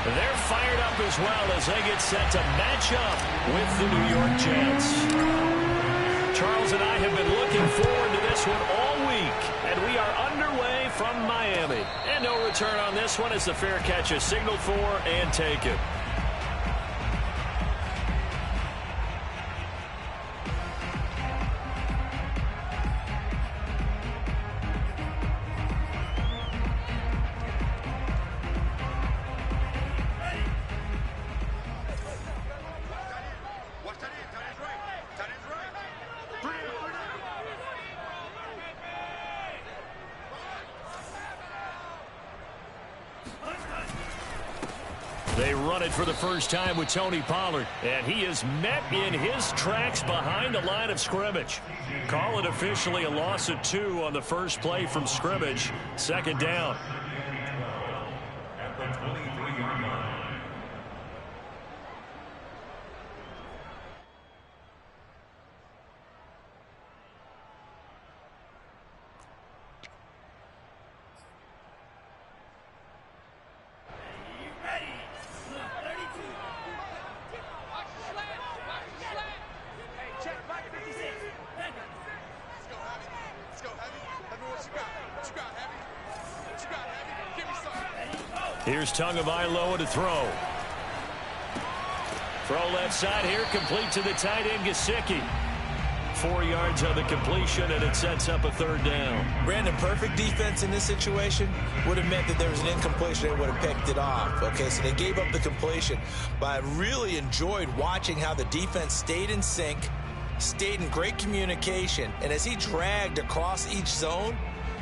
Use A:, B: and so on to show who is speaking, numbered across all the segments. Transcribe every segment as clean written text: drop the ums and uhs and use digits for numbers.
A: They're fired up as well as they get set to match up with the New York Jets. Charles and I have been looking forward to this one all week, and we are underway from Miami. And no return on this one as the fair catch is signaled for and taken. They run it for the first time with Tony Pollard, and he is met in his tracks behind the line of scrimmage. Call it officially a loss of 2 on the first play from scrimmage. Second down. At the 23-yard line. Here's Tagovailoa to throw. Throw left side here, complete to the tight end, Gesicki. 4 yards on the completion, and it sets up a third down.
B: Brandon, perfect defense in this situation would have meant that there was an incompletion. They would have picked it off. Okay, so they gave up the completion. But I really enjoyed watching how the defense stayed in sync, stayed in great communication, and as he dragged across each zone,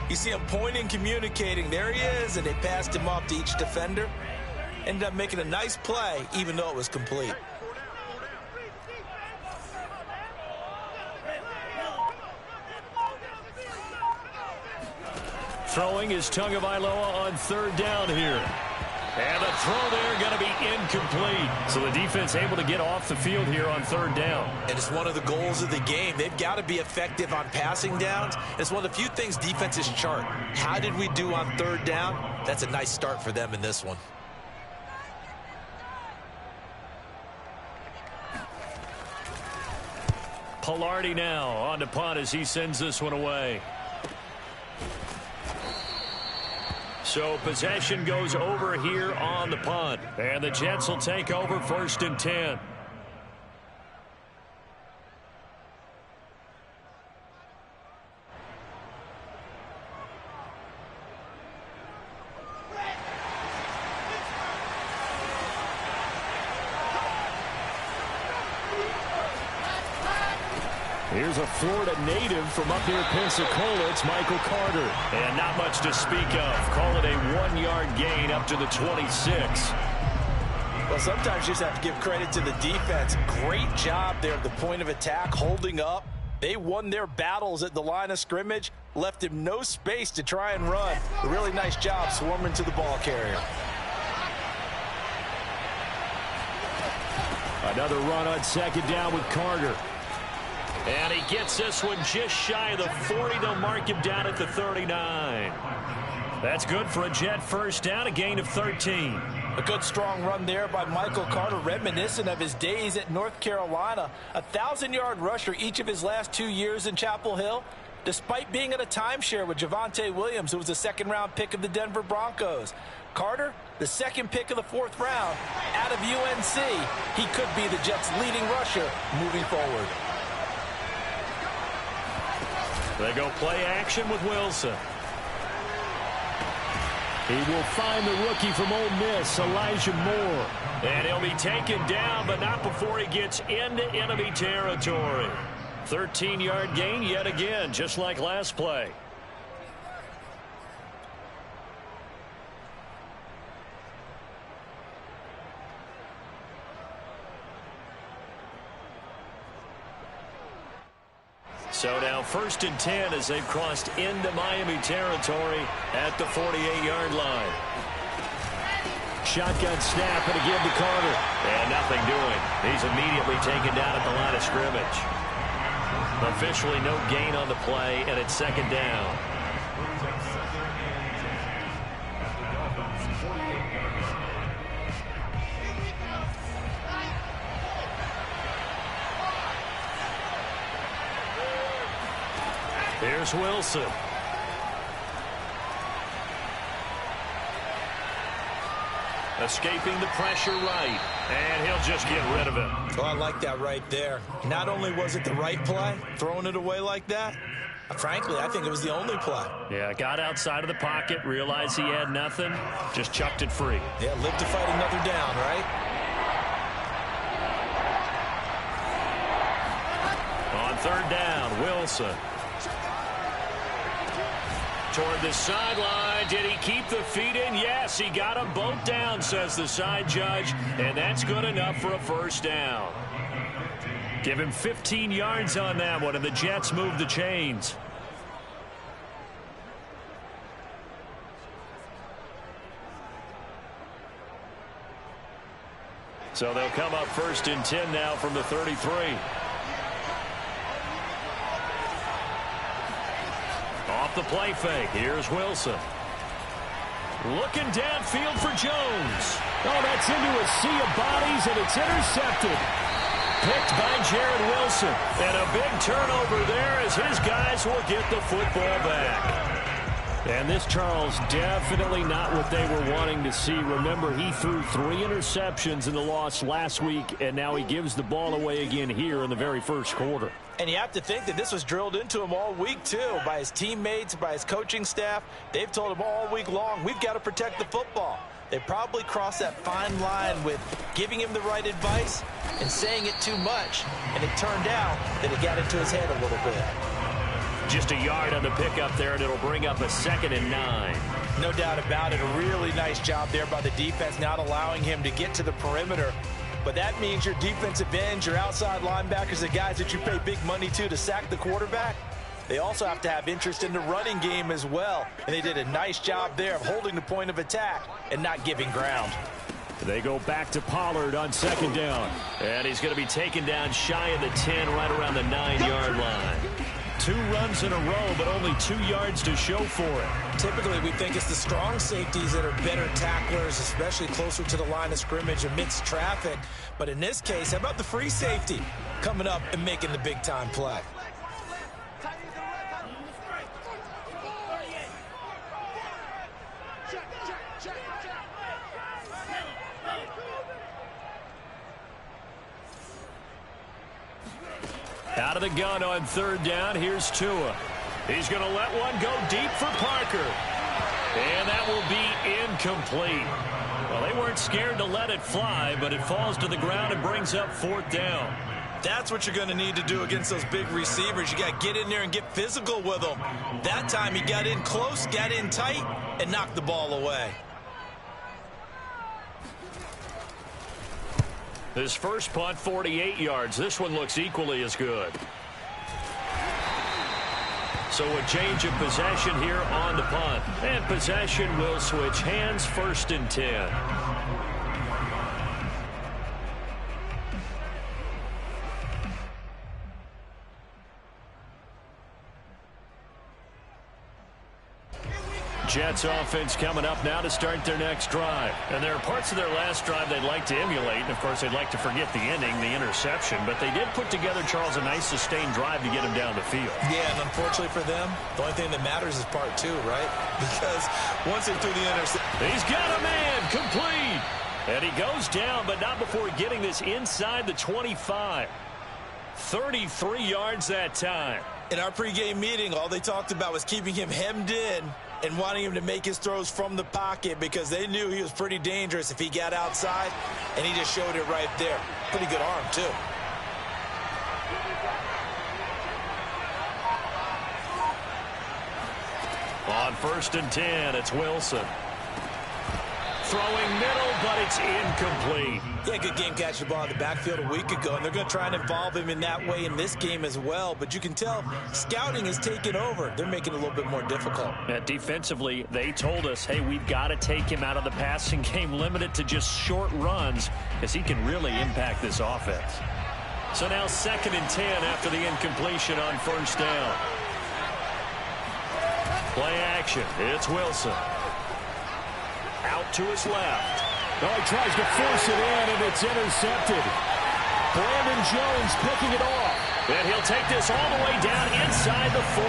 B: you see him pointing, communicating. There he is, and they passed him off to each defender. Ended up making a nice play, even though it was complete.
A: Throwing is Tagovailoa on third down here. And the throw there going to be incomplete. So the defense able to get off the field here on third down.
B: And it's one of the goals of the game. They've got to be effective on passing downs. It's one of the few things defenses chart. How did we do on third down? That's a nice start for them in this one.
A: Pilardi now on the punt as he sends this one away. So possession goes over here on the punt. And the Jets will take over 1st and 10. Here's a Florida native from up here, Pensacola. It's Michael Carter. And not much to speak of. Call it a 1-yard gain up to the 26.
B: Well, sometimes you just have to give credit to the defense. Great job there at the point of attack, holding up. They won their battles at the line of scrimmage, left him no space to try and run. A really nice job swarming to the ball carrier.
A: Another run on second down with Carter. And he gets this one just shy of the 40. They'll mark him down at the 39. That's good for a Jet first down, a gain of 13.
B: A good strong run there by Michael Carter, reminiscent of his days at North Carolina. A 1,000-yard rusher each of his last 2 years in Chapel Hill, despite being in a timeshare with Javonte Williams, who was a second-round pick of the Denver Broncos. Carter, the second pick of the 4th round out of UNC. He could be the Jets' leading rusher moving forward.
A: They go play action with Wilson. He will find the rookie from Ole Miss, Elijah Moore. And he'll be taken down, but not before he gets into enemy territory. 13-yard gain yet again, just like last play. So now 1st and 10 as they've crossed into Miami territory at the 48-yard line. Shotgun snap and again to Carter. And nothing doing. He's immediately taken down at the line of scrimmage. Officially no gain on the play, and it's second down. Here's Wilson. Escaping the pressure right. And he'll just get rid of it.
B: Oh, I like that right there. Not only was it the right play, throwing it away like that, frankly, I think it was the only play.
A: Yeah, got outside of the pocket, realized he had nothing, just chucked it free.
B: Yeah, live to fight another down, right?
A: On third down, Wilson. Toward the sideline. Did he keep the feet in? Yes, he got them both down, says the side judge, and that's good enough for a first down. Give him 15 yards on that one, and the Jets move the chains. So they'll come up 1st and 10 now from the 33. Off the play fake. Here's Wilson. Looking downfield for Jones. Oh, that's into a sea of bodies, and it's intercepted. Picked by Jared Wilson. And a big turnover there as his guys will get the football back. And this, Charles, definitely not what they were wanting to see. Remember, he threw 3 interceptions in the loss last week, and now he gives the ball away again here in the very first quarter.
B: And you have to think that this was drilled into him all week, too, by his teammates, by his coaching staff. They've told him all week long, we've got to protect the football. They probably crossed that fine line with giving him the right advice and saying it too much. And it turned out that it got into his head a little bit.
A: Just a yard on the pickup there, and it'll bring up a 2nd and 9.
B: No doubt about it. A really nice job there by the defense, not allowing him to get to the perimeter. But that means your defensive ends, your outside linebackers, the guys that you pay big money to sack the quarterback, they also have to have interest in the running game as well. And they did a nice job there of holding the point of attack and not giving ground.
A: They go back to Pollard on 2nd down. And he's going to be taken down shy of the 10, right around the 9-yard line. 2 runs in a row, but only 2 yards to show for it.
B: Typically, we think it's the strong safeties that are better tacklers, especially closer to the line of scrimmage amidst traffic. But in this case, how about the free safety coming up and making the big-time play?
A: Out of the gun on 3rd down. Here's Tua. He's going to let one go deep for Parker. And that will be incomplete. Well, they weren't scared to let it fly, but it falls to the ground and brings up 4th down.
B: That's what you're going to need to do against those big receivers. You got to get in there and get physical with them. That time he got in close, got in tight, and knocked the ball away.
A: His first punt, 48 yards. This one looks equally as good. So a change of possession here on the punt. And possession will switch hands, 1st and 10. Jets offense coming up now to start their next drive. And there are parts of their last drive they'd like to emulate. And, of course, they'd like to forget the ending, the interception. But they did put together, Charles, a nice sustained drive to get him down the field.
B: Yeah, and unfortunately for them, the only thing that matters is part 2, right? Because once they threw the interception.
A: He's got a man, complete. And he goes down, but not before getting this inside the 25. 33 yards that time.
B: In our pregame meeting, all they talked about was keeping him hemmed in and wanting him to make his throws from the pocket because they knew he was pretty dangerous if he got outside, and he just showed it right there. Pretty good arm, too.
A: On 1st and 10, it's Wilson. Throwing middle, but it's incomplete.
B: Yeah, good game catching the ball in the backfield a week ago, and they're going to try and involve him in that way in this game as well. But you can tell scouting has taken over. They're making it a little bit more difficult.
A: Defensively, they told us, hey, we've got to take him out of the passing game, limit it to just short runs, because he can really impact this offense. So now 2nd and 10 after the incompletion on 1st down. Play action. It's Wilson. Out to his left.
C: Oh, he tries to force it in, and it's intercepted. Brandon Jones picking it off.
A: And he'll take this all the way down inside the 40.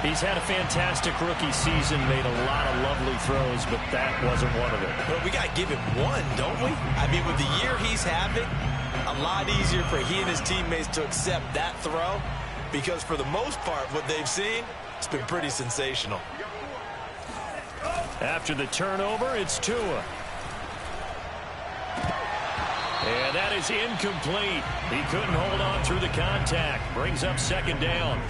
A: He's had a fantastic rookie season, made a lot of lovely throws, but that wasn't one of them.
B: Well, we got to give him one, don't we? I mean, with the year he's having, a lot easier for he and his teammates to accept that throw, because for the most part, what they've seen, it's been pretty sensational.
A: After the turnover, it's Tua. And that is incomplete. He couldn't hold on through the contact. Brings up second down.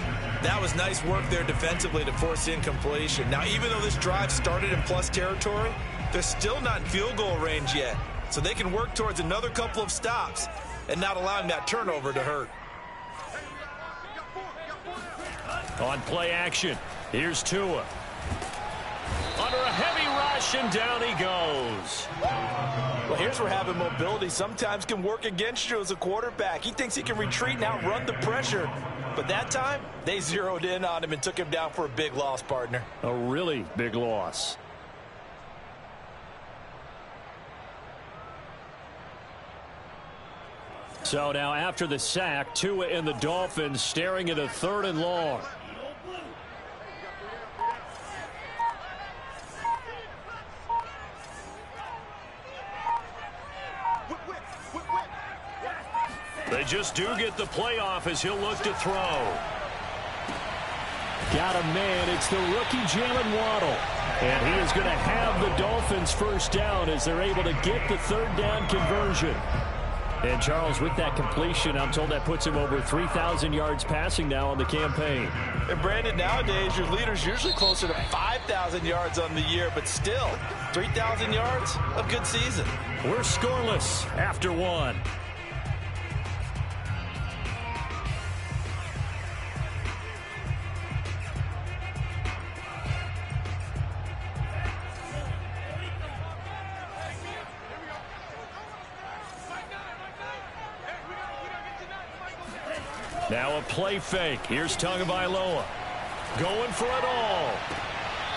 B: That was nice work there defensively to force incompletion. Now, even though this drive started in plus territory, they're still not in field goal range yet. So they can work towards another couple of stops and not allowing that turnover to hurt.
A: On play action, here's Tua. Under a heavy rush, and down he goes.
B: Well, here's where having mobility sometimes can work against you as a quarterback. He thinks he can retreat and outrun the pressure. But that time, they zeroed in on him and took him down for a big loss, partner.
A: A really big loss. So now after the sack, Tua and the Dolphins staring at a 3rd and long. They just do get the playoff as he'll look to throw. Got a man. It's the rookie Jalen Waddle. And he is going to have the Dolphins first down as they're able to get the 3rd down conversion. And Charles, with that completion, I'm told that puts him over 3,000 yards passing now on the campaign.
B: And Brandon, nowadays your leader's usually closer to 5,000 yards on the year, but still 3,000 yards, a good season.
A: We're scoreless after 1. Now a play fake. Here's Tagovailoa. Going for it all.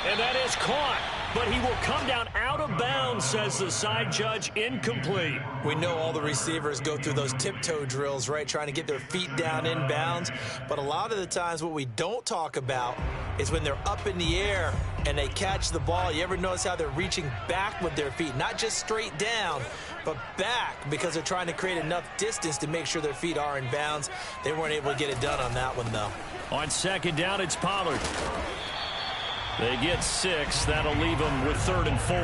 A: And that is caught. But he will come down out of bounds, says the side judge. Incomplete.
B: We know all the receivers go through those tiptoe drills, right, trying to get their feet down in bounds. But a lot of the times what we don't talk about is when they're up in the air and they catch the ball. You ever notice how they're reaching back with their feet? Not just straight down, but back, because they're trying to create enough distance to make sure their feet are in bounds. They weren't able to get it done on that one, though.
A: On second down, it's Pollard. They get 6. That'll leave them with 3rd and 4.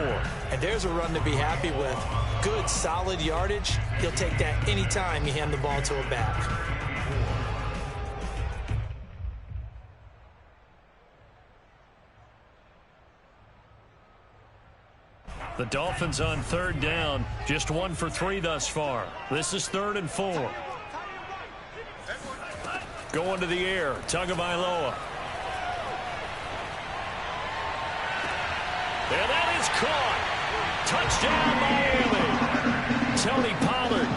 B: And there's a run to be happy with. Good, solid yardage. He'll take that anytime you hand the ball to a back.
A: The Dolphins on 3rd down. Just 1 for 3 thus far. This is 3rd and 4. Going to the air. Tagovailoa. And that is caught. Touchdown, Miami. Tony Pollard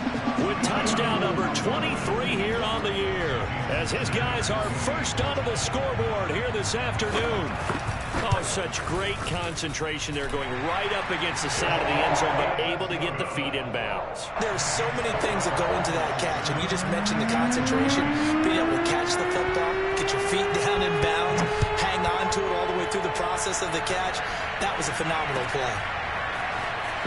A: with touchdown number 23 here on the year, as his guys are first onto the scoreboard here this afternoon. Oh, such great concentration there, going right up against the side of the end zone, but able to get the feet in bounds.
B: There's so many things that go into that catch, and you just mentioned the concentration, being able to catch the football, get your feet down in bounds, hang on to it all the way through the process of the catch. That was a phenomenal play.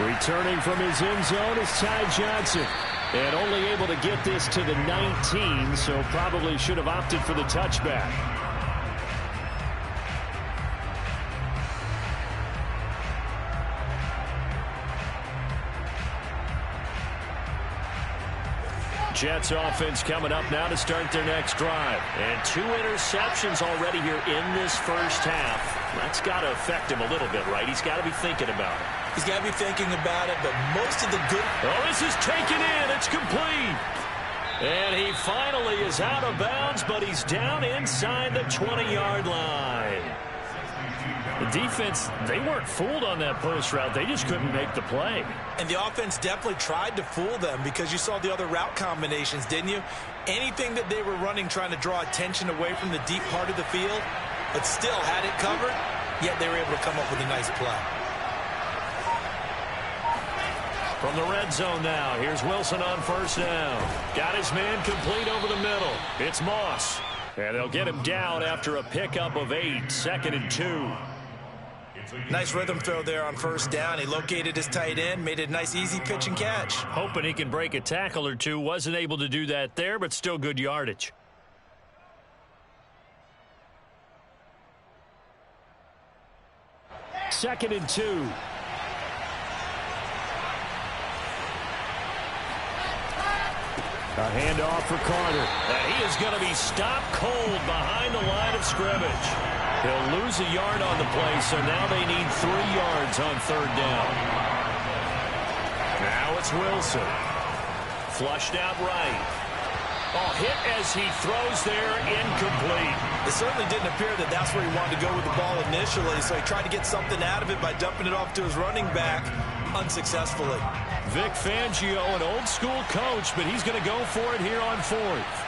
A: Returning from his end zone is Ty Johnson, and only able to get this to the 19, so probably should have opted for the touchback. Jets offense coming up now to start their next drive. And 2 interceptions already here in this first half. That's got to affect him a little bit, right? He's got to be thinking about it.
B: He's got to be thinking about it, but most of the good...
A: Oh, this is taken in. It's complete. And he finally is out of bounds, but he's down inside the 20-yard line. The defense, they weren't fooled on that post route. They just couldn't make the play.
B: And the offense definitely tried to fool them, because you saw the other route combinations, didn't you? Anything that they were running trying to draw attention away from the deep part of the field, but still had it covered, yet they were able to come up with a nice play.
A: From the red zone now, here's Wilson on first down. Got his man complete over the middle. It's Moss. And they'll get him down after a pickup of 8, 2nd and 2.
B: Nice rhythm throw there on first down. He located his tight end, made it a nice easy pitch and catch.
A: Hoping he can break a tackle or two. Wasn't able to do that there, but still good yardage. Second and 2. A handoff for Carter. And he is going to be stopped cold behind the line of scrimmage. He'll lose a yard on the play, so now they need 3 yards on third down. Now it's Wilson. Flushed out right. Oh, hit as he throws there, incomplete.
B: It certainly didn't appear that that's where he wanted to go with the ball initially, so he tried to get something out of it by dumping it off to his running back unsuccessfully.
A: Vic Fangio, an old-school coach, but he's going to go for it here on 4th.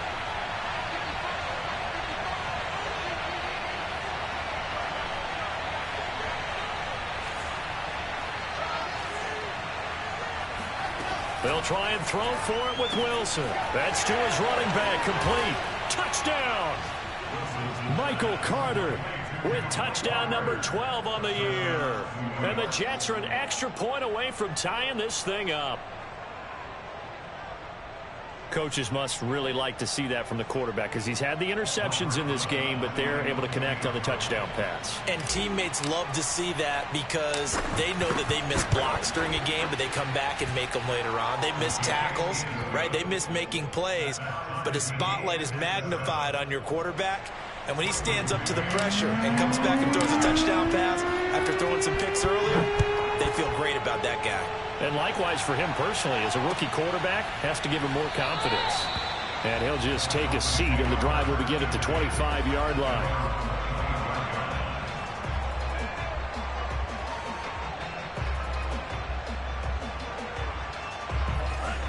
A: They'll try and throw for it with Wilson. That's to his running back, complete. Touchdown! Michael Carter with touchdown number 12 on the year. And the Jets are an extra point away from tying this thing up. Coaches must really like to see that from the quarterback because he's had the interceptions in this game, but they're able to connect on the touchdown pass.
B: And teammates love to see that because they know that they miss blocks during a game, but they come back and make them later on. They miss tackles, right? They miss making plays, but the spotlight is magnified on your quarterback. And when he stands up to the pressure and comes back and throws a touchdown pass after throwing some picks earlier, they feel great about that guy.
A: And likewise for him personally, as a rookie quarterback, has to give him more confidence. And he'll just take a seat, and the drive will begin at the 25-yard line.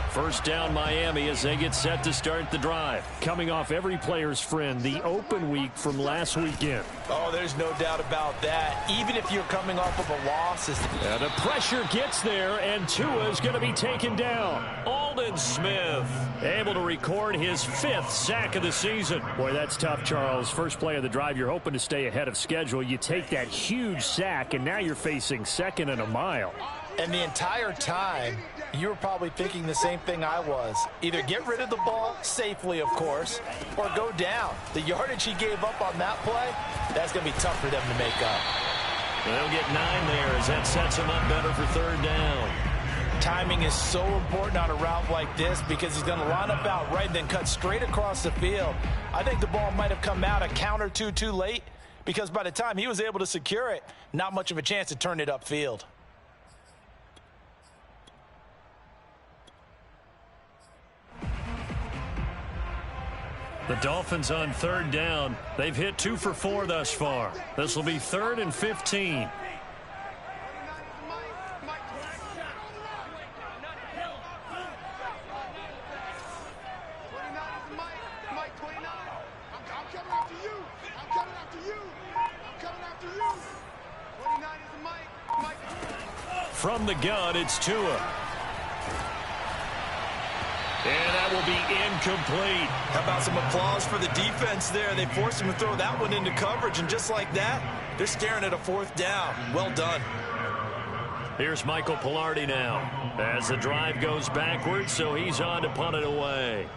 A: First down Miami as they get set to start the drive. Coming off every player's friend, the open week from last weekend.
B: Oh, there's no doubt about that. Even if you're coming off of a loss.
A: And the pressure gets there, and Tua is going to be taken down. Aldon Smith able to record his 5th sack of the season. Boy, that's tough, Charles. First play of the drive, you're hoping to stay ahead of schedule. You take that huge sack, and now you're facing 2nd and a mile.
B: And the entire time, you were probably thinking the same thing I was. Either get rid of the ball, safely of course, or go down. The yardage he gave up on that play, that's going to be tough for them to make up.
A: They'll get 9 there as that sets him up better for third down.
B: Timing is so important on a route like this because he's going to line up out right and then cut straight across the field. I think the ball might have come out a count or two too late because by the time he was able to secure it, not much of a chance to turn it upfield.
A: The Dolphins on third down. They've hit 2 for 4 thus far. This will be 3rd and 15. From the gun, it's Tua. And that will be incomplete.
B: How about some applause for the defense there? They forced him to throw that one into coverage, and just like that, they're staring at a 4th down. Well done.
A: Here's Michael Pilardi now as the drive goes backwards, so he's on to punt it away.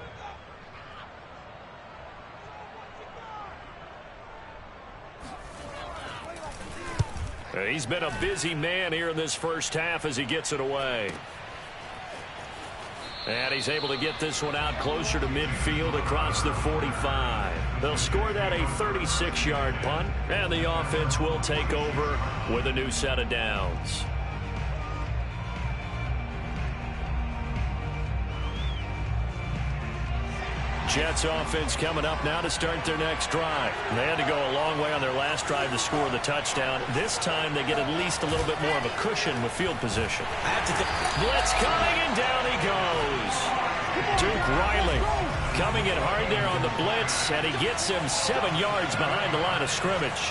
A: He's been a busy man here in this first half as he gets it away. And he's able to get this one out closer to midfield across the 45. They'll score that a 36-yard punt, and the offense will take over with a new set of downs. Jets offense coming up now to start their next drive. They had to go a long way on their last drive to score the touchdown. This time they get at least a little bit more of a cushion with field position. Blitz coming, and down he goes. Duke Riley coming in hard there on the blitz, and he gets him 7 yards behind the line of scrimmage.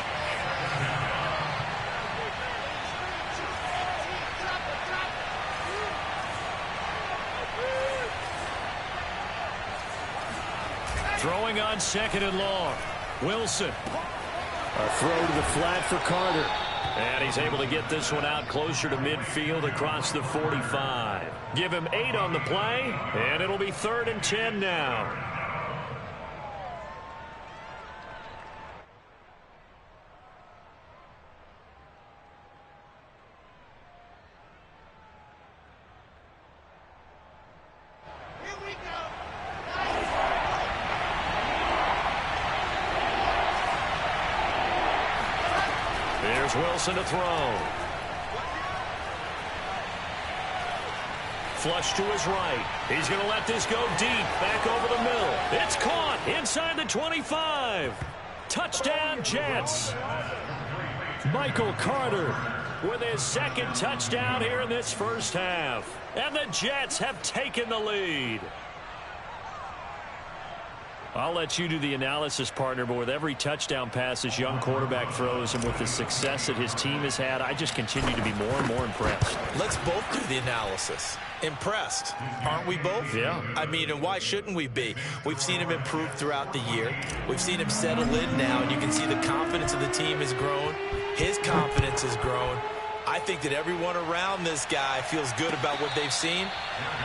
A: Throwing on 2nd and long. Wilson.
C: A throw to the flat for Carter.
A: And he's able to get this one out closer to midfield across the 45. Give him 8 on the play, and it'll be 3rd and 10 now. Here's Wilson to throw. Flush to his right. He's going to let this go deep. Back over the middle. It's caught inside the 25. Touchdown, Jets. Michael Carter with his 2nd touchdown here in this first half. And the Jets have taken the lead. I'll let you do the analysis, partner, but with every touchdown pass this young quarterback throws and with the success that his team has had, I just continue to be more and more impressed.
B: Let's both do the analysis. Impressed, aren't we both?
A: Yeah.
B: I mean, and why shouldn't we be? We've seen him improve throughout the year. We've seen him settle in now, and you can see the confidence of the team has grown. His confidence has grown. I think that everyone around this guy feels good about what they've seen,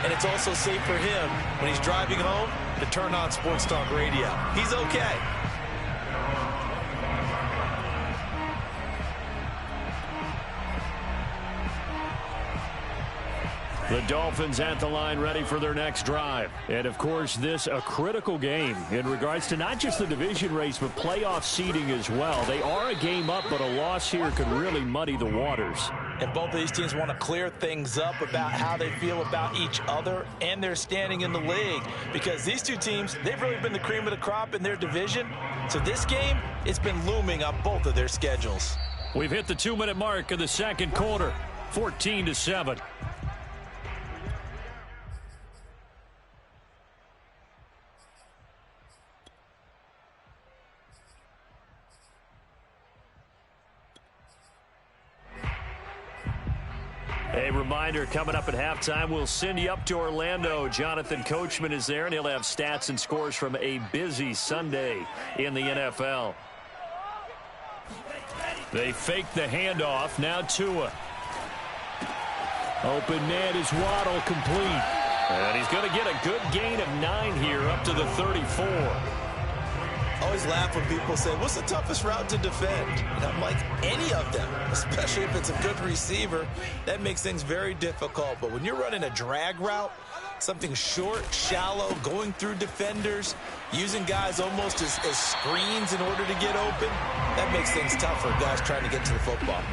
B: and it's also safe for him when he's driving home to turn on Sports Talk Radio. He's okay.
A: The Dolphins at the line ready for their next drive. And, of course, this a critical game in regards to not just the division race, but playoff seeding as well. They are a game up, but a loss here could really muddy the waters.
B: And both of these teams want to clear things up about how they feel about each other and their standing in the league. Because these two teams, they've really been the cream of the crop in their division. So this game, it's been looming on both of their schedules.
A: We've hit the 2-minute mark of the second quarter, 14-7. A reminder, coming up at halftime, we'll send you up to Orlando. Jonathan Coachman is there, and he'll have stats and scores from a busy Sunday in the NFL. They fake the handoff. Now Tua. Open man is Waddle, complete. And he's going to get a good gain of 9 here up to the 34.
B: Always laugh when people say, what's the toughest route to defend? And I'm like, any of them, especially if it's a good receiver. That makes things very difficult. But when you're running a drag route, something short, shallow, going through defenders, using guys almost as screens in order to get open, that makes things tough for guys trying to get to the football.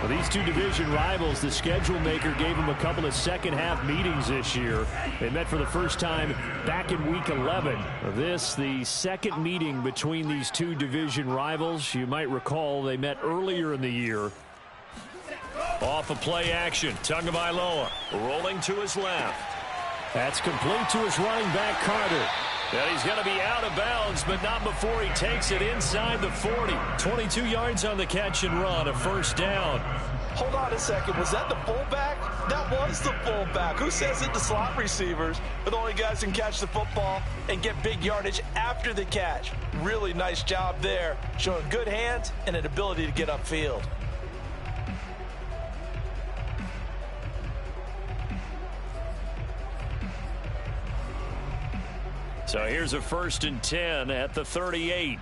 A: Well, these two division rivals, the schedule maker gave them a couple of second-half meetings this year. They met for the first time back in Week 11. This, the second meeting between these two division rivals. You might recall they met earlier in the year. Off of play action, Tagovailoa rolling to his left. That's complete to his running back, Carter. And he's going to be out of bounds, but not before he takes it inside the 40. 22 yards on the catch and run, a first down.
B: Hold on a second. Was that the fullback? That was the fullback. Who says it to slot receivers? But the only guys who can catch the football and get big yardage after the catch. Really nice job there, showing good hands and an ability to get upfield.
A: So here's a 1st and 10 at the 38.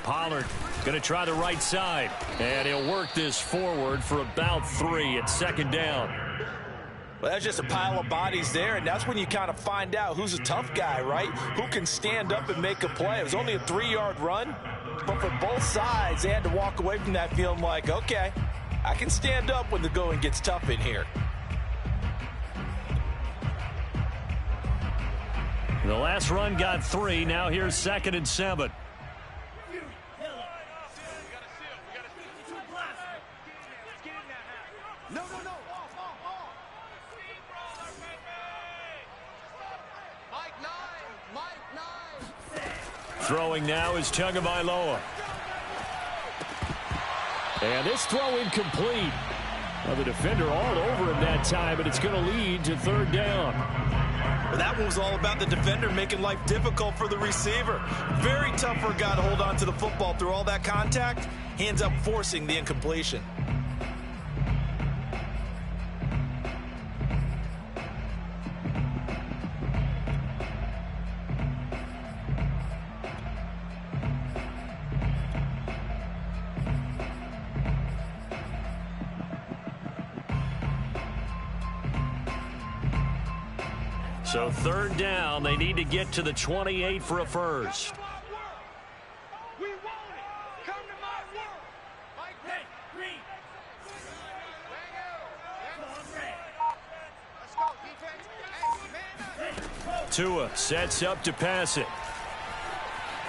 A: Pollard going to try the right side. And he'll work this forward for about 3 at 2nd down.
B: Well, that's just a pile of bodies there, and that's when you kind of find out who's a tough guy, right? Who can stand up and make a play. It was only a 3-yard run, but for both sides, they had to walk away from that feeling like, okay, I can stand up when the going gets tough in here.
A: The last run got 3. Now here's 2nd and 7. Throwing now is Tagovailoa. And this throw incomplete. Well, the defender all over him that time, but it's going to lead to 3rd down.
B: Well, that one was all about the defender making life difficult for the receiver. Very tough for a guy to hold on to the football through all that contact. He ends up forcing the incompletion.
A: So third down, they need to get to the 28 for a first. Tua sets up to pass it.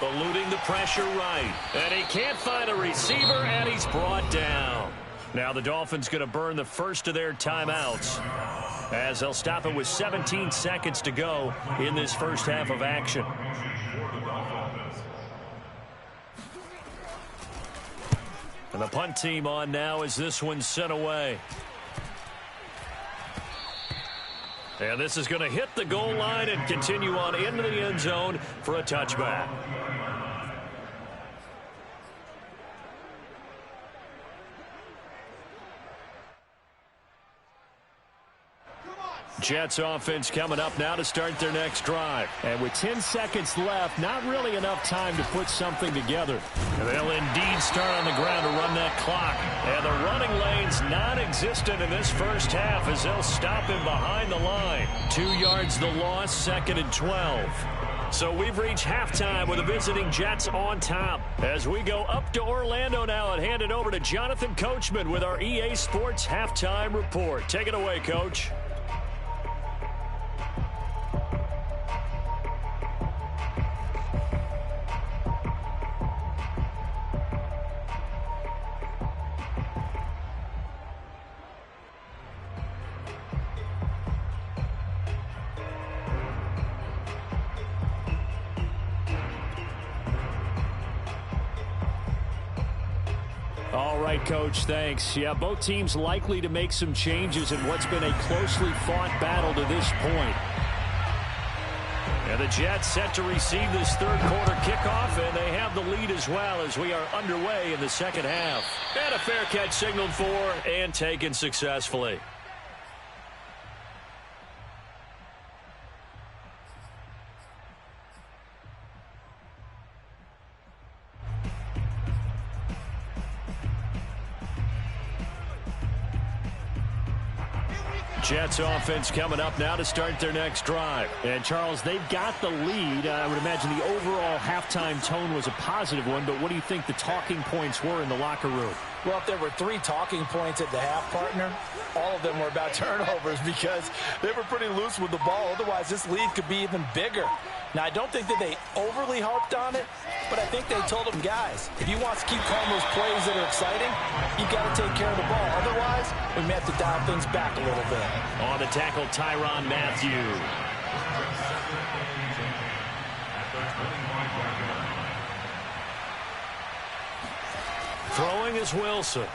A: Eluding the pressure right. And he can't find a receiver, and he's brought down. Now the Dolphins going to burn the first of their timeouts, as they'll stop it with 17 seconds to go in this first half of action. And the punt team on now as this one's sent away. And this is going to hit the goal line and continue on into the end zone for a touchback. Jets offense coming up now to start their next drive.
C: And with 10 seconds left, not really enough time to put something together.
A: And they'll indeed start on the ground to run that clock. And the running lane's non-existent in this first half as they'll stop him behind the line. 2 yards the loss, 2nd and 12. So we've reached halftime with the visiting Jets on top. As we go up to Orlando now and hand it over to Jonathan Coachman with our EA Sports Halftime Report. Take it away, Coach.
C: All right, Coach, thanks. Yeah, both teams likely to make some changes in what's been a closely fought battle to this point.
A: And the Jets set to receive this third quarter kickoff, and they have the lead as well as we are underway in the second half. And a fair catch signaled for and taken successfully. Jets offense coming up now to start their next drive.
C: And, Charles, they've got the lead. I would imagine the overall halftime tone was a positive one, but what do you think the talking points were in the locker room?
B: Well, if there were 3 talking points at the half, partner, all of them were about turnovers because they were pretty loose with the ball. Otherwise, this lead could be even bigger. Now, I don't think that they overly harped on it, but I think they told them, guys, if you want to keep calling those plays that are exciting, you've got to take care of the ball. Otherwise, we may have to dial things back a little bit.
A: On the tackle, Tyrann Mathieu. Throwing is Wilson.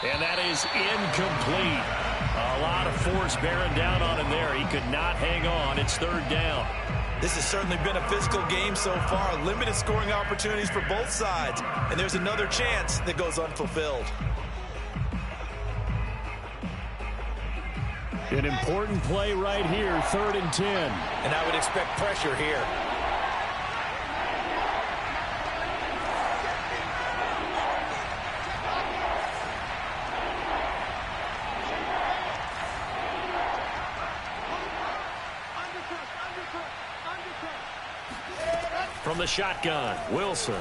A: And that is incomplete. A lot of force bearing down on him there. He could not hang on. It's third down.
B: This has certainly been a physical game so far. Limited scoring opportunities for both sides. And there's another chance that goes unfulfilled.
C: An important play right here, 3rd and 10.
B: And I would expect pressure here.
A: From the shotgun, Wilson.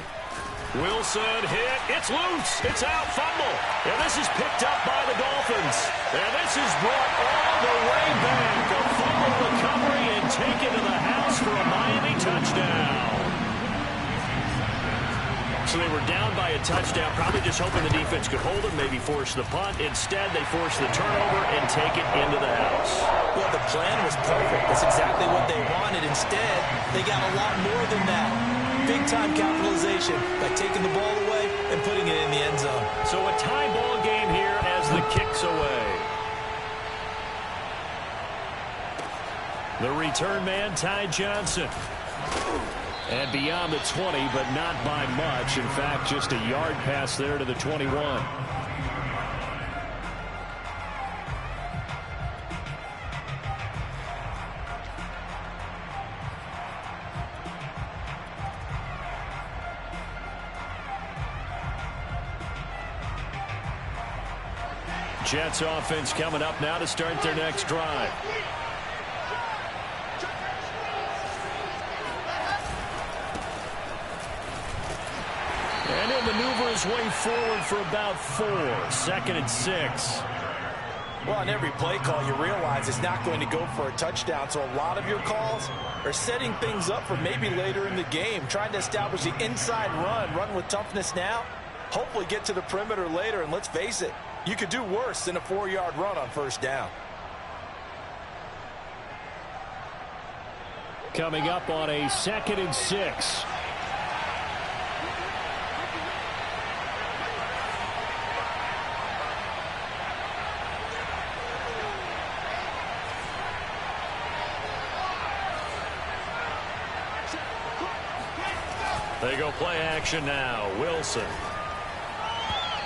A: Wilson hit. It's loose. It's out. Fumble. And this is picked up by the Dolphins. And this is brought all the way back. A fumble recovery and taken to the house for a Miami touchdown. So they were down by a touchdown, probably just hoping the defense could hold them, maybe force the punt. Instead, they force the turnover and take it into the house.
B: Well, the plan was perfect. That's exactly what they wanted. Instead, they got a lot more than that. Big-time capitalization by taking the ball away and putting it in the end zone.
A: So a tie ball game here as the kick's away. The return man, Ty Johnson. And beyond the 20, but not by much. In fact, just a yard pass there to the 21. Jets offense coming up now to start their next drive. And he'll maneuver his way forward for about 4. 2nd and 6.
B: Well, on every play call, you realize it's not going to go for a touchdown. So a lot of your calls are setting things up for maybe later in the game, trying to establish the inside run with toughness now, hopefully get to the perimeter later. And let's face it, you could do worse than a 4-yard run on first down.
C: Coming up on a 2nd and 6.
A: They go play action now. Wilson.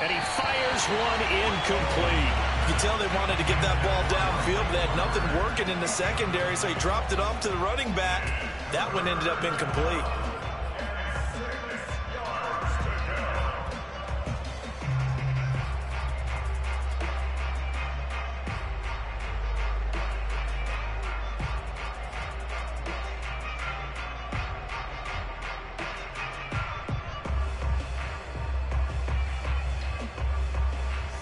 A: And he fires one incomplete.
B: You can tell they wanted to get that ball downfield, but they had nothing working in the secondary, so he dropped it off to the running back. That one ended up incomplete.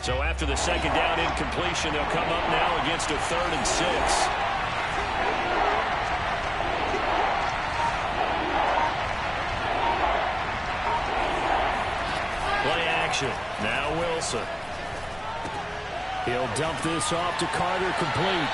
A: So after the second down incompletion, they'll come up now against a 3rd and 6. Play action. Now Wilson.
C: He'll dump this off to Carter, complete.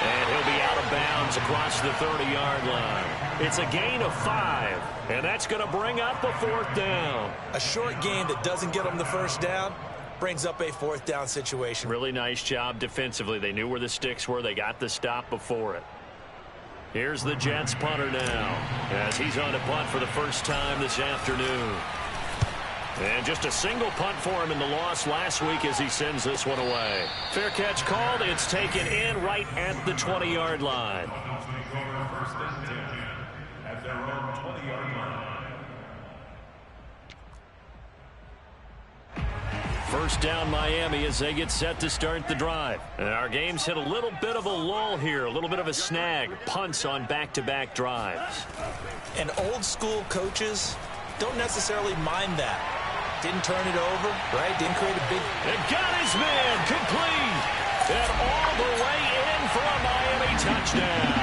A: And he'll be out of bounds across the 30-yard line. It's a gain of 5, and that's going to bring up a 4th down.
B: A short gain that doesn't get them the first down brings up a 4th down situation.
A: Really nice job defensively. They knew where the sticks were. They got the stop before it. Here's the Jets punter now as he's on a punt for the first time this afternoon. And just a single punt for him in the loss last week as he sends this one away. Fair catch called. It's taken in right at the 20-yard line. First down Miami as they get set to start the drive. And our game's hit a little bit of a lull here, a little bit of a snag. Punts on back-to-back drives.
B: And old school coaches don't necessarily mind that. Didn't turn it over, right? Didn't create a big...
A: And got his man complete. And all the way in for a Miami touchdown.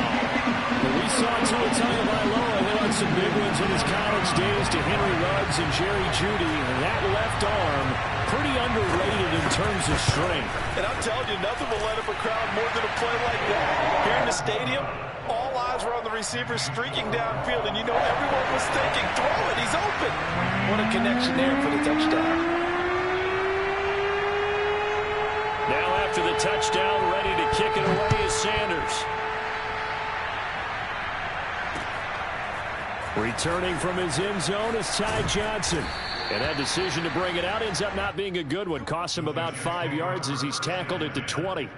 C: We saw Tua Tagovailoa hit on some big ones in his college days to Henry Ruggs and Jerry Jeudy. And that left arm, pretty underrated in terms of strength.
B: And I'm telling you, nothing will let up a crowd more than a play like that. Here in the stadium, all eyes were on the receiver streaking downfield, and you know everyone was thinking, throw it, he's open. What a connection there for the touchdown.
A: Now after the touchdown, ready to kick it away is Sanders.
C: Returning from his end zone is Ty Johnson. And that decision to bring it out ends up not being a good one. Costs him about 5 yards as he's tackled at the 20.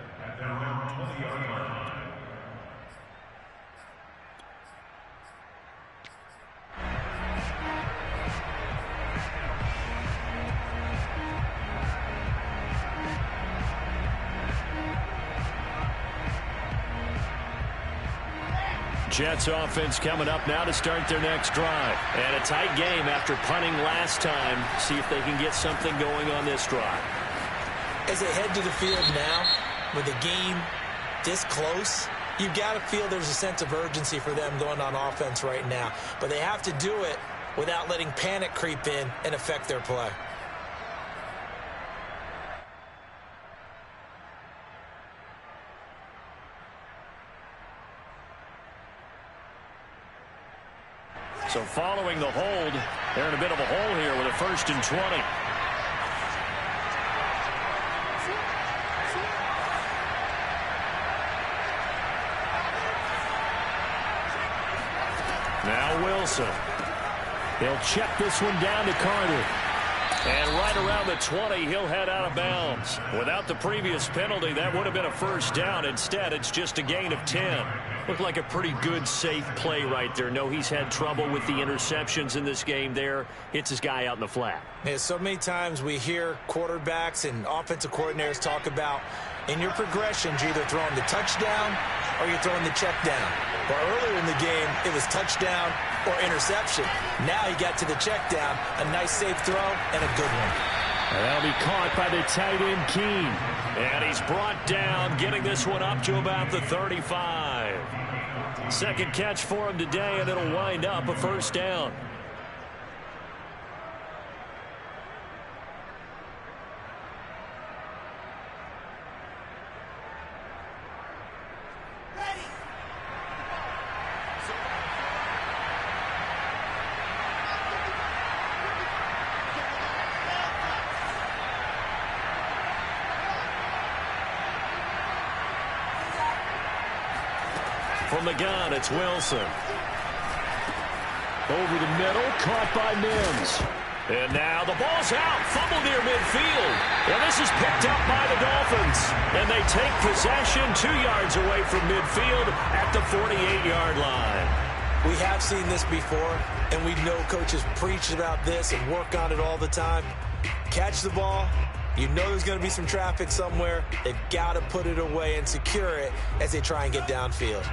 A: Jets offense coming up now to start their next drive. And a tight game after punting last time. See if they can get something going on this drive.
B: As they head to the field now, with the game this close, you've got to feel there's a sense of urgency for them going on offense right now. But they have to do it without letting panic creep in and affect their play.
A: So following the hold, they're in a bit of a hole here with a 1st and 20. Now Wilson. He'll check this one down to Carter. And right around the 20, he'll head out of bounds. Without the previous penalty, that would have been a first down. Instead, it's just a gain of 10. Looked like a pretty good, safe play right there. No, he's had trouble with the interceptions in this game there. Hits his guy out in the flat.
B: Yeah, so many times we hear quarterbacks and offensive coordinators talk about in your progressions, you're either throwing the touchdown or you're throwing the check down. But earlier in the game, it was touchdown or interception. Now he got to the check down, a nice safe throw, and a good one.
C: That'll be caught by the tight end, Keene.
A: And he's brought down, getting this one up to about the 35. Second catch for him today, and it'll wind up a first down. From the gun, it's Wilson.
C: Over the middle, caught by Mims.
A: And now the ball's out, fumble near midfield. And this is picked up by the Dolphins. And they take possession 2 yards away from midfield at the 48-yard line.
B: We have seen this before, and we know coaches preach about this and work on it all the time. Catch the ball. You know there's going to be some traffic somewhere. They've got to put it away and secure it as they try and get downfield.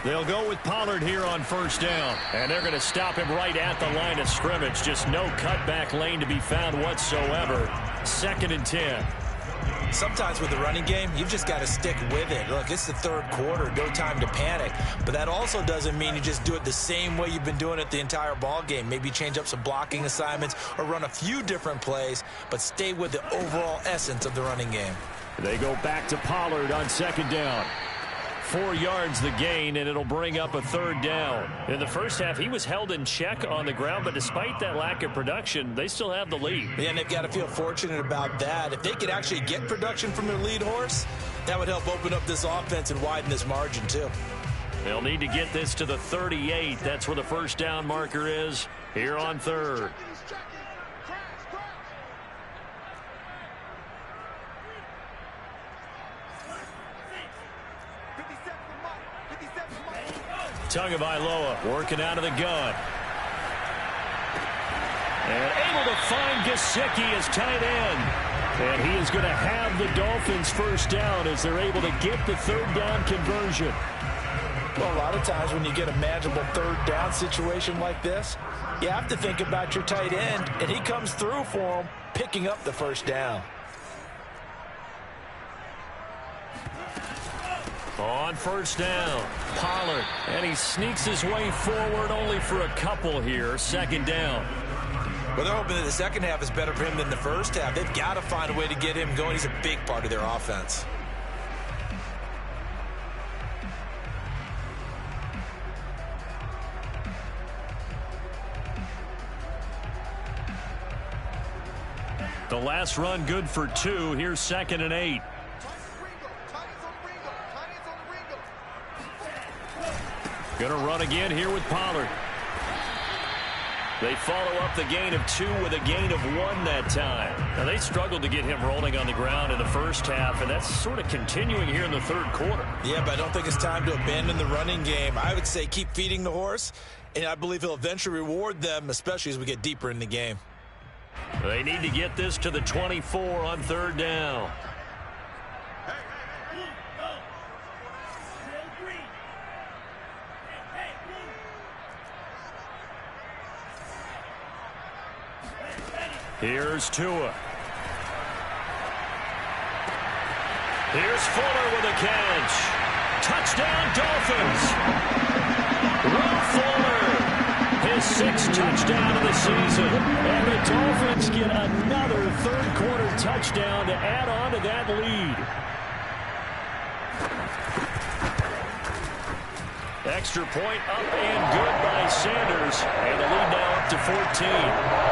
A: They'll go with Pollard here on first down. And they're going to stop him right at the line of scrimmage. Just no cutback lane to be found whatsoever. 2nd and 10.
B: Sometimes with the running game, you've just got to stick with it. Look, it's the third quarter, no time to panic. But that also doesn't mean you just do it the same way you've been doing it the entire ball game. Maybe change up some blocking assignments or run a few different plays, but stay with the overall essence of the running game.
A: They go back to Pollard on 2nd down. 4 yards the gain, and it'll bring up a 3rd down. In the first half, he was held in check on the ground, but despite that lack of production, they still have the lead.
B: Yeah, and they've got to feel fortunate about that. If they could actually get production from their lead horse, that would help open up this offense and widen this margin, too.
A: They'll need to get this to the 38. That's where the first down marker is here on 3rd. Tagovailoa working out of the gun. And able to find Gesicki as tight end. And he is going to have the Dolphins first down as they're able to get the 3rd down conversion.
B: Well, a lot of times when you get a manageable 3rd down situation like this, you have to think about your tight end, and he comes through for him, picking up the first down.
A: On first down, Pollard, and he sneaks his way forward only for a couple here. 2nd down.
B: Well, they're hoping that the second half is better for him than the first half. They've got to find a way to get him going. He's a big part of their offense.
A: The last run good for 2. Here's 2nd and 8. Going to run again here with Pollard. They follow up the gain of 2 with a gain of 1 that time. Now, they struggled to get him rolling on the ground in the first half, and that's sort of continuing here in the 3rd quarter.
B: Yeah, but I don't think it's time to abandon the running game. I would say keep feeding the horse, and I believe he'll eventually reward them, especially as we get deeper in the game.
A: They need to get this to the 24 on 3rd down. Here's Tua. Here's Fuller with a catch. Touchdown, Dolphins. Will Fuller, his 6th touchdown of the season.
C: And the Dolphins get another 3rd quarter touchdown to add on to that lead.
A: Extra point up and good by Sanders. And the lead now up to 14.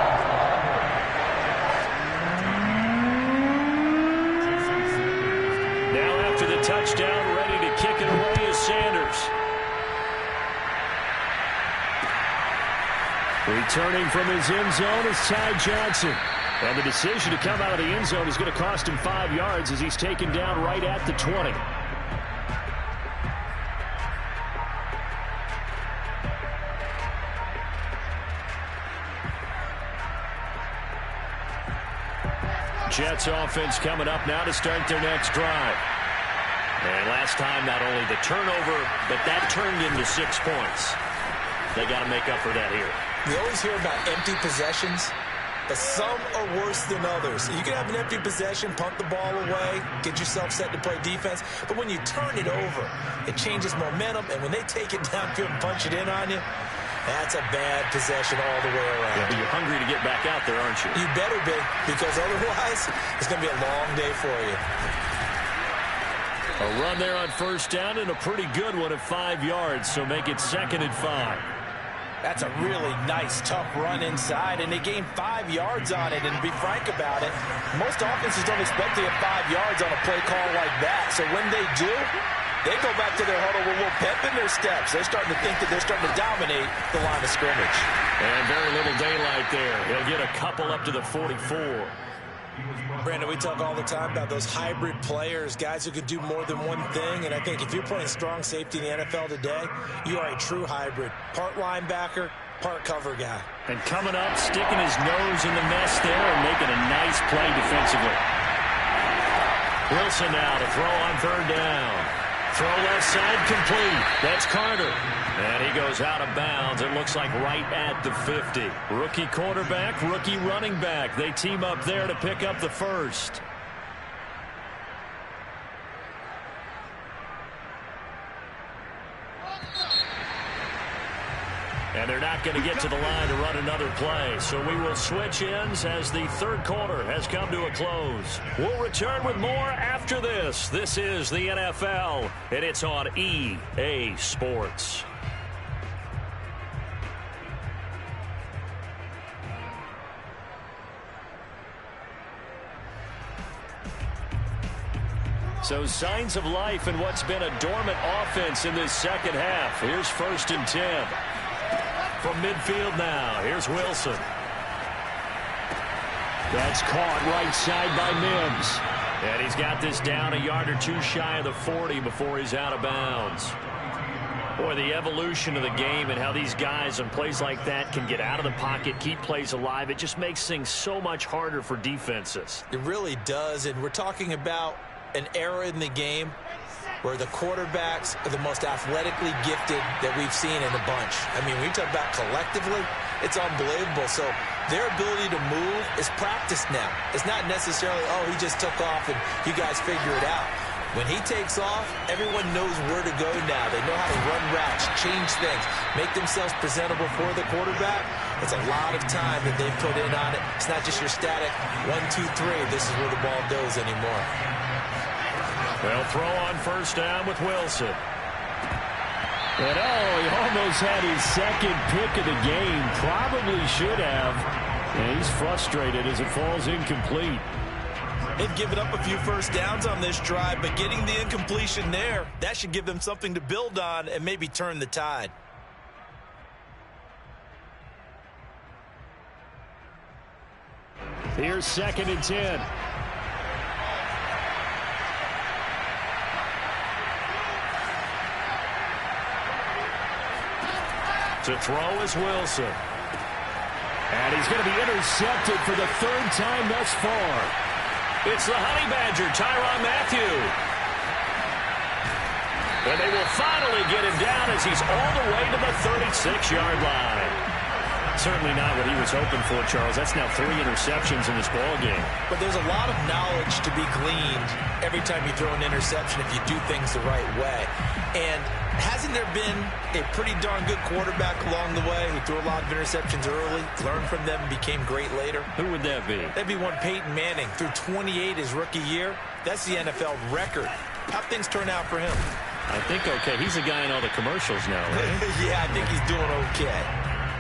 A: touchdown, ready to kick it away is Sanders. Returning from his end zone is Ty Johnson. And the decision to come out of the end zone is going to cost him 5 yards as he's taken down right at the 20. Jets offense coming up now to start their next drive. And last time, not only the turnover, but that turned into 6 points. They got to make up for that here.
B: We always hear about empty possessions, but some are worse than others. You can have an empty possession, punt the ball away, get yourself set to play defense, but when you turn it over, it changes momentum, and when they take it downfield and punch it in on you, that's a bad possession all the way around.
A: Yeah, but you're hungry to get back out there, aren't you?
B: You better be, because otherwise, it's going to be a long day for you.
A: A run there on first down and a pretty good one at 5 yards, so make it 2nd and 5.
B: That's a really nice, tough run inside, and they gained 5 yards on it. And to be frank about it, most offenses don't expect to get 5 yards on a play call like that. So when they do, they go back to their huddle with a little pep in their steps. They're starting to think that they're starting to dominate the line of scrimmage.
A: And very little daylight there. He'll get a couple up to the 44.
B: Brandon, we talk all the time about those hybrid players, guys who could do more than one thing. And I think if you're playing strong safety in the NFL today, you are a true hybrid. Part linebacker, part cover guy.
A: And coming up, sticking his nose in the mess there and making a nice play defensively. Wilson now to throw on 3rd down. Throw left side complete. That's Carter. And he goes out of bounds. It looks like right at the 50. Rookie quarterback, rookie running back. They team up there to pick up the first. And they're not going to get to the line to run another play. So we will switch ends as the 3rd quarter has come to a close. We'll return with more after this. This is the NFL, and it's on EA Sports. So signs of life in what's been a dormant offense in this second half. Here's 1st and 10. From midfield now, here's Wilson. That's caught right side by Mims. And he's got this down a yard or 2 shy of the 40 before he's out of bounds. Boy, the evolution of the game and how these guys on plays like that can get out of the pocket, keep plays alive, it just makes things so much harder for defenses.
B: It really does, and we're talking about an era in the game where the quarterbacks are the most athletically gifted that we've seen in a bunch. I mean, when you talk about collectively, it's unbelievable. So their ability to move is practiced now. It's not necessarily, oh, he just took off and you guys figure it out. When he takes off, everyone knows where to go now. They know how to run routes, change things, make themselves presentable for the quarterback. It's a lot of time that they put in on it. It's not just your static 1, 2, 3. This is where the ball goes anymore.
A: They'll throw on first down with Wilson.
C: And he almost had his 2nd pick of the game. Probably should have. And he's frustrated as it falls incomplete.
B: They've given up a few first downs on this drive, but getting the incompletion there, that should give them something to build on and maybe turn the tide.
C: Here's 2nd and 10.
A: To throw is Wilson.
C: And he's going to be intercepted for the 3rd time thus far.
A: It's the Honey Badger, Tyrann Mathieu. And they will finally get him down as he's all the way to the 36-yard line. Certainly not what he was hoping for, Charles. That's now 3 interceptions in this ballgame.
B: But there's a lot of knowledge to be gleaned every time you throw an interception if you do things the right way. And hasn't there been a pretty darn good quarterback along the way who threw a lot of interceptions early, learned from them, and became great later?
A: Who would that be?
B: That'd be one Peyton Manning. Threw 28 his rookie year. That's the NFL record. How'd things turn out for him?
A: I think okay. He's a guy in all the commercials now, right?
B: Yeah, I think he's doing okay.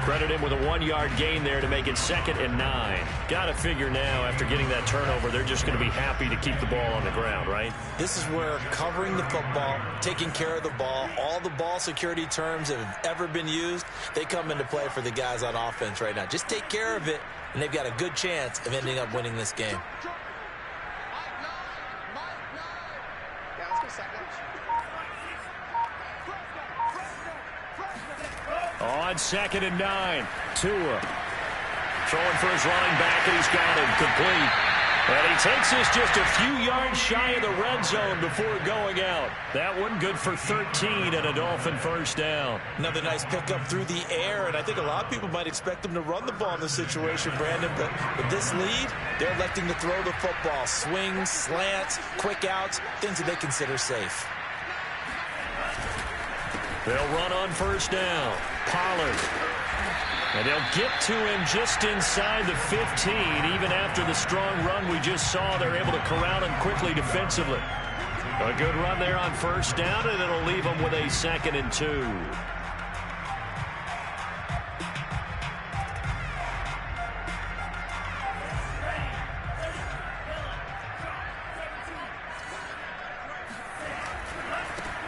A: Credit him with a 1-yard gain there to make it 2nd and 9. Got to figure now, after getting that turnover, they're just going to be happy to keep the ball on the ground, right?
B: This is where covering the football, taking care of the ball, all the ball security terms that have ever been used, they come into play for the guys on offense right now. Just take care of it, and they've got a good chance of ending up winning this game.
A: On 2nd and 9, Tua throwing for his running back, and he's got him complete. And he takes this just a few yards shy of the red zone before going out. That one good for 13 and a Dolphin first down.
B: Another nice pickup through the air, and I think a lot of people might expect them to run the ball in this situation, Brandon, but with this lead, they're electing to throw the football. Swings, slants, quick outs, things that they consider safe.
A: They'll run on first down. Pollard. And they'll get to him just inside the 15. Even after the strong run we just saw, they're able to corral him quickly defensively. A good run there on first down, and it'll leave them with a 2nd and 2.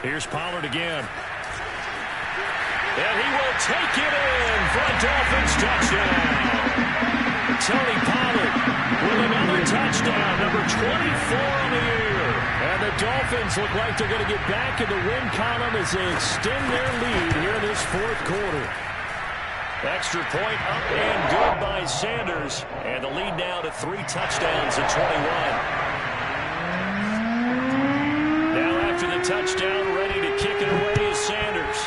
A: Here's Pollard again. And he will take it in for a Dolphins touchdown. Tony Pollard with another touchdown, number 24 on the year. And the Dolphins look like they're going to get back in the win column as they extend their lead here in this 4th quarter. Extra point up and good by Sanders. And the lead now to 3 touchdowns at 21. Now after the touchdown, ready to kick it away is Sanders.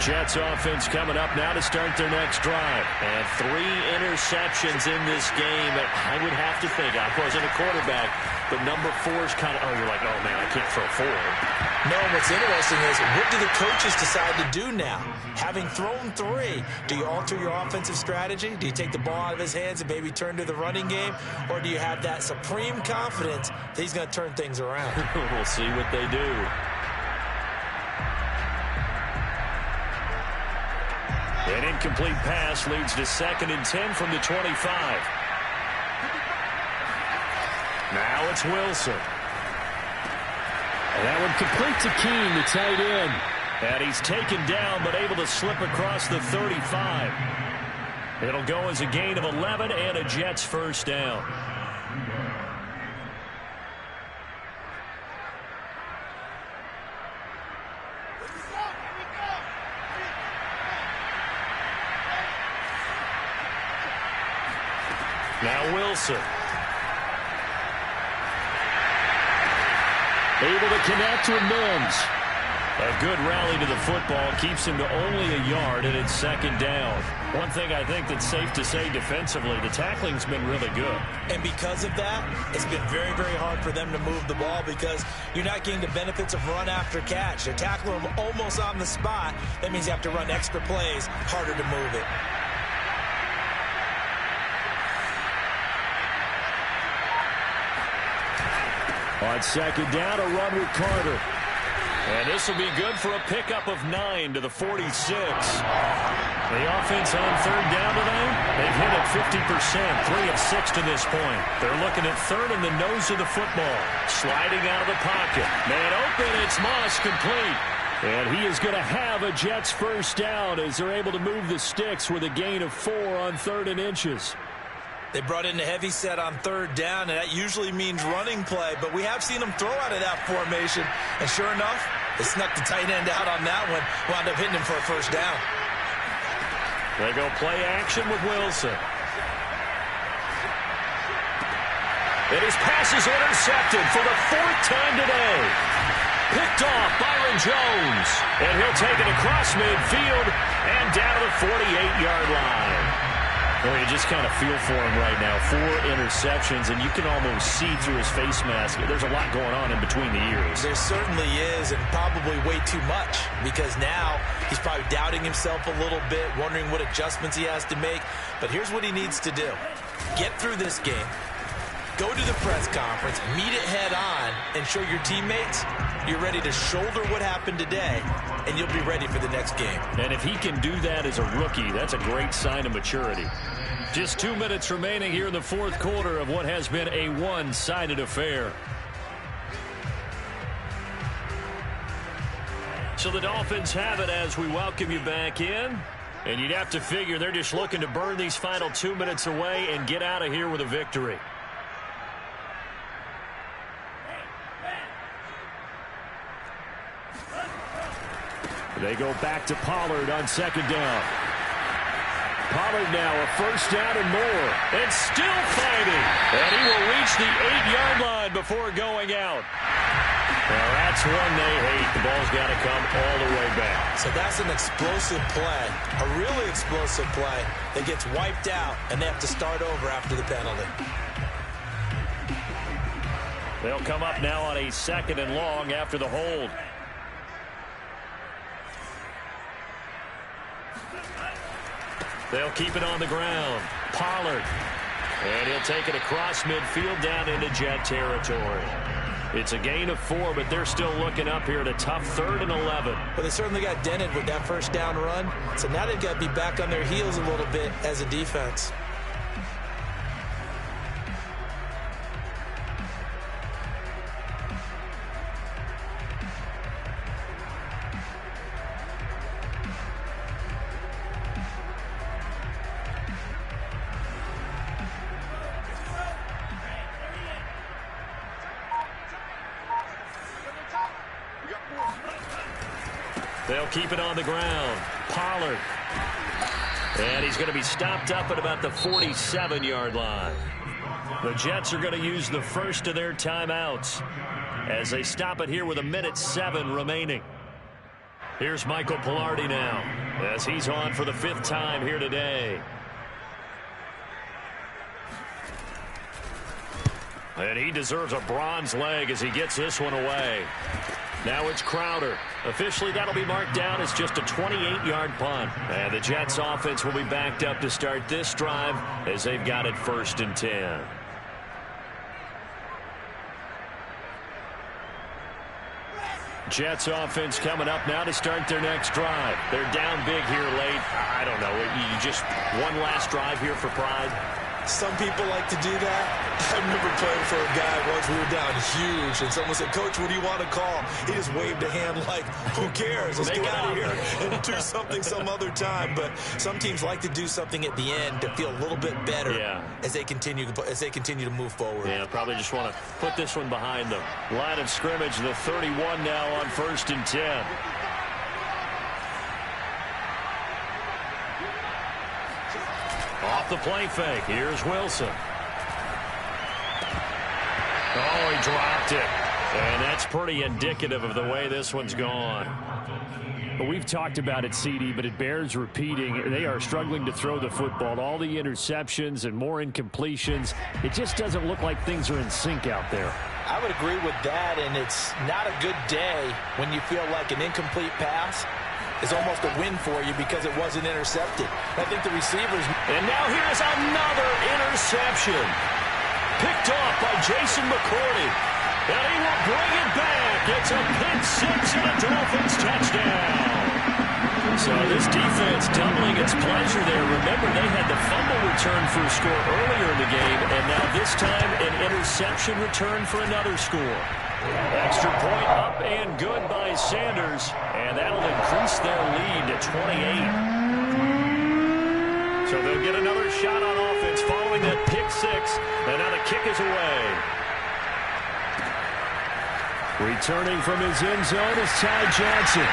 A: Jets offense coming up now to start their next drive. And 3 interceptions in this game. I would have to think, I wasn't a quarterback, but number 4 is kind of, you're like, oh, man, I can't throw 4.
B: No, what's interesting is, what do the coaches decide to do now? Having thrown 3, do you alter your offensive strategy? Do you take the ball out of his hands and maybe turn to the running game? Or do you have that supreme confidence that he's going to turn things around?
A: We'll see what they do. An incomplete pass leads to 2nd and 10 from the 25. Now it's Wilson.
C: And that one complete to Keene, the tight end.
A: And he's taken down but able to slip across the 35. It'll go as a gain of 11 and a Jets first down. Now Wilson.
C: Able to connect with Mims.
A: A good rally to the football keeps him to only a yard, and it's 2nd down. One thing I think that's safe to say defensively, the tackling's been really good.
B: And because of that, it's been very, very hard for them to move the ball because you're not getting the benefits of run after catch. They're tackling them almost on the spot. That means you have to run extra plays, harder to move it.
C: On 2nd down, a run with Carter.
A: And this will be good for a pickup of 9 to the 46. The offense on 3rd down tonight, they've hit it 50%, 3 of 6 to this point. They're looking at 3rd in the nose of the football. Sliding out of the pocket. Man open, it's Moss complete.
C: And he is going to have a Jets first down as they're able to move the sticks with a gain of 4 on 3rd and inches.
B: They brought in the heavy set on 3rd down, and that usually means running play, but we have seen them throw out of that formation, and sure enough, they snuck the tight end out on that one, wound up hitting him for a first down.
A: They go play action with Wilson. And his pass is intercepted for the 4th time today. Picked off Byron Jones, and he'll take it across midfield and down to the 48-yard line. Well, you just kind of feel for him right now. 4 interceptions, and you can almost see through his face mask. There's a lot going on in between the ears.
B: There certainly is, and probably way too much, because now he's probably doubting himself a little bit, wondering what adjustments he has to make. But here's what he needs to do. Get through this game. Go to the press conference, meet it head on, and show your teammates you're ready to shoulder what happened today, and you'll be ready for the next game.
A: And if he can do that as a rookie, that's a great sign of maturity. Just 2 minutes remaining here in the fourth quarter of what has been a one-sided affair. So the Dolphins have it as we welcome you back in. And you'd have to figure they're just looking to burn these final 2 minutes away and get out of here with a victory. They go back to Pollard on second down. Pollard now a first down and more. And still fighting. And he will reach the 8-yard line before going out. Well, that's one they hate. The ball's got to come all the way back.
B: So that's an explosive play, a really explosive play that gets wiped out, and they have to start over after the penalty.
A: They'll come up now on a second and long after the hold. They'll keep it on the ground. Pollard. And he'll take it across midfield down into Jet territory. It's a gain of 4, but they're still looking up here at a tough 3rd and 11.
B: But they certainly got dented with that first down run. So now they've got to be back on their heels a little bit as a defense.
A: They'll keep it on the ground. Pollard. And he's going to be stopped up at about the 47-yard line. The Jets are going to use the first of their timeouts as they stop it here with 1:07 remaining. Here's Michael Pilardi now as he's on for the 5th time here today. And he deserves a bronze leg as he gets this one away. Now it's Crowder. Officially, that'll be marked down as just a 28-yard punt. And the Jets offense will be backed up to start this drive as they've got it 1st and 10. Jets offense coming up now to start their next drive. They're down big here late. I don't know. You just one last drive here for pride.
B: Some people like to do that. I remember playing for a guy once. We were down huge, and someone said, "Coach, what do you want to call?" He just waved a hand like, "Who cares? Let's get out of here and do something some other time." But some teams like to do something at the end to feel a little bit better as they continue to move forward.
A: Yeah, probably just want to put this one behind them. Line of scrimmage, the 31 now on 1st and 10. Off the play fake. Here's Wilson. Oh, he dropped it. And that's pretty indicative of the way this one's gone.
C: Well, we've talked about it, CD, but it bears repeating. They are struggling to throw the football. All the interceptions and more incompletions. It just doesn't look like things are in sync out there.
B: I would agree with that, and it's not a good day when you feel like an incomplete pass is almost a win for you because it wasn't intercepted. I think the receivers...
A: And now here's another interception. Picked off by Jason McCourty. And he will bring it back. It's a pick 6 and a Dolphins touchdown. So this defense doubling its pleasure there. Remember, they had the fumble return for a score earlier in the game, and now this time an interception return for another score. Extra point up and good by Sanders, and that'll increase their lead to 28. So they'll get another shot on offense following that pick 6, and now the kick is away.
C: Returning from his end zone is Ty Johnson.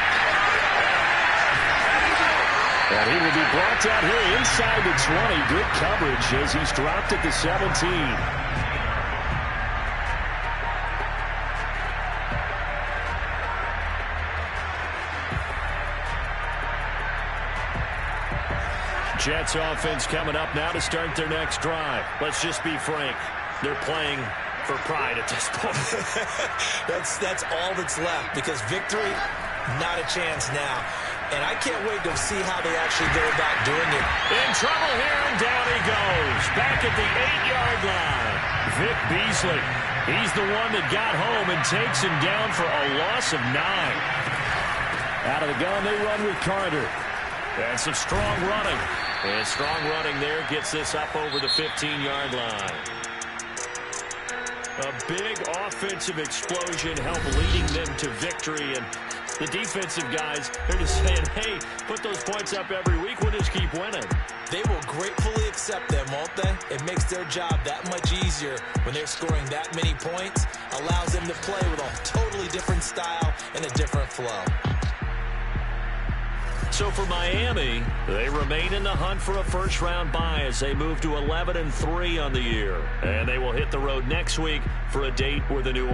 C: And he will be brought down here inside the 20. Good coverage as he's dropped at the 17.
A: Jets offense coming up now to start their next drive. Let's just be frank. They're playing for pride at this point.
B: That's all that's left, because victory, not a chance now. And I can't wait to see how they actually go about doing it.
A: In trouble here, and down he goes. Back at the 8-yard line. Vic Beasley. He's the one that got home and takes him down for a loss of 9.
C: Out of the gun, they run with Carter.
A: And some strong running. And strong running there gets this up over the 15-yard line. A big offensive explosion helped leading them to victory. And the defensive guys, they're just saying, hey, put those points up every week. We'll just keep winning.
B: They will gratefully accept them, won't they? It makes their job that much easier when they're scoring that many points. Allows them to play with a totally different style and a different flow.
A: So for Miami, they remain in the hunt for a first-round bye as they move to 11-3 on the year. And they will hit the road next week for a date with the New